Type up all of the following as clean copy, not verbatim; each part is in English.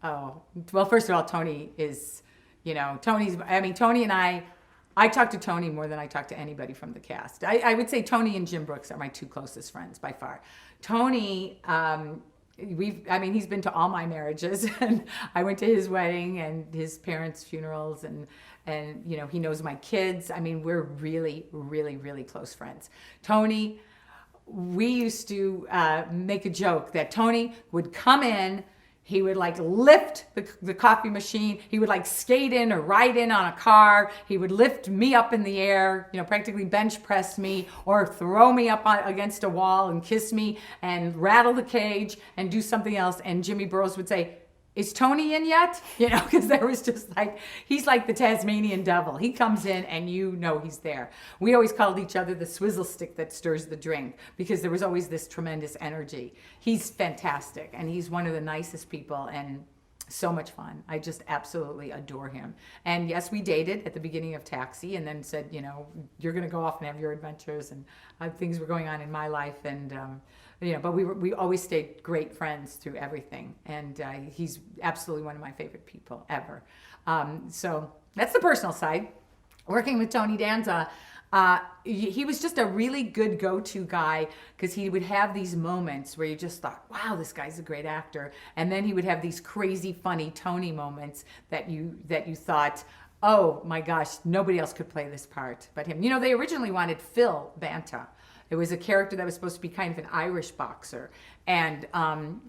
Oh, well, first of all, Tony is, Tony and I talk to Tony more than I talk to anybody from the cast. I would say Tony and Jim Brooks are my two closest friends by far. Tony, he's been to all my marriages, and I went to his wedding and his parents' funerals, and he knows my kids. I mean, we're really, really, really close friends. Tony, we used to make a joke that Tony would come in, he would like lift the coffee machine. He would like skate in or ride in on a car. He would lift me up in the air, practically bench press me, or throw me up against a wall and kiss me and rattle the cage and do something else. And Jimmy Burrows would say, "Is Tony in yet?" Because there was just like, he's like the Tasmanian devil. He comes in and he's there. We always called each other the swizzle stick that stirs the drink, because there was always this tremendous energy. He's fantastic, and he's one of the nicest people and so much fun. I just absolutely adore him. And yes, we dated at the beginning of Taxi, and then said, you're going to go off and have your adventures, and things were going on in my life, and but we always stayed great friends through everything, and he's absolutely one of my favorite people ever. So that's the personal side. Working with Tony Danza, he was just a really good go-to guy, because he would have these moments where you just thought, wow, this guy's a great actor, and then he would have these crazy funny Tony moments that you thought, oh my gosh, nobody else could play this part but him. They originally wanted Phil Banta. It was a character that was supposed to be kind of an Irish boxer, and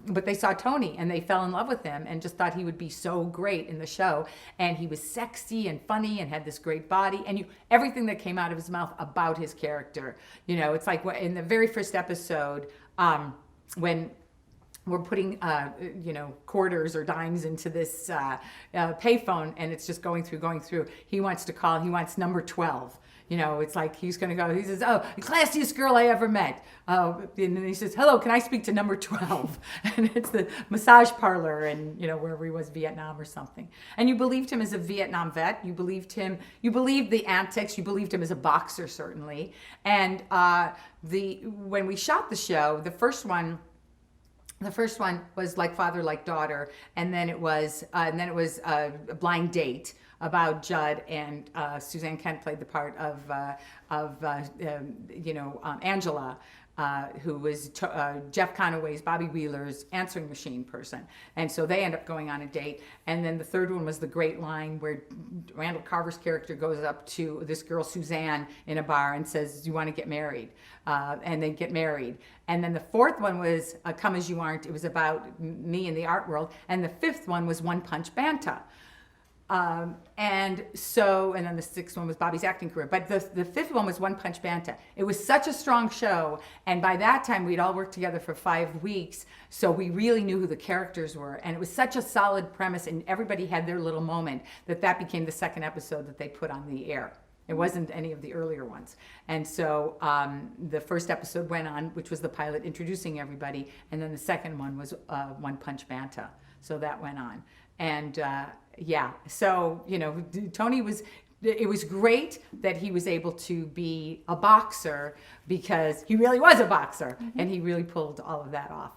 but they saw Tony and they fell in love with him and just thought he would be so great in the show. And he was sexy and funny and had this great body, and everything that came out of his mouth about his character. It's like in the very first episode, when we're putting quarters or dimes into this payphone, and it's just going through. He wants to call. He wants number 12. It's like he's going to go. He says, "Oh, the classiest girl I ever met." And then he says, "Hello, can I speak to number 12?" And it's the massage parlor, and wherever he was, Vietnam or something. And you believed him as a Vietnam vet. You believed him. You believed the antics. You believed him as a boxer, certainly. And when we shot the show, the first one was Like Father, Like Daughter, and then it was a Blind Date about Judd, and Suzanne Kent played the part of Angela, who was Jeff Conaway's, Bobby Wheeler's answering machine person. And so they end up going on a date. And then the third one was the great line where Randall Carver's character goes up to this girl, Suzanne, in a bar and says, "Do you want to get married?" And they get married. And then the fourth one was Come As You Aren't. It was about me in the art world. And the fifth one was One Punch Banta. And then the sixth one was Bobby's acting career. But the fifth one was One Punch Banta. It was such a strong show. And by that time, we'd all worked together for 5 weeks. So we really knew who the characters were. And it was such a solid premise, and everybody had their little moment, that became the second episode that they put on the air. It wasn't any of the earlier ones. And so the first episode went on, which was the pilot introducing everybody. And then the second one was One Punch Banta. So that went on. And so, Tony it was great that he was able to be a boxer, because he really was a boxer, and he really pulled all of that off.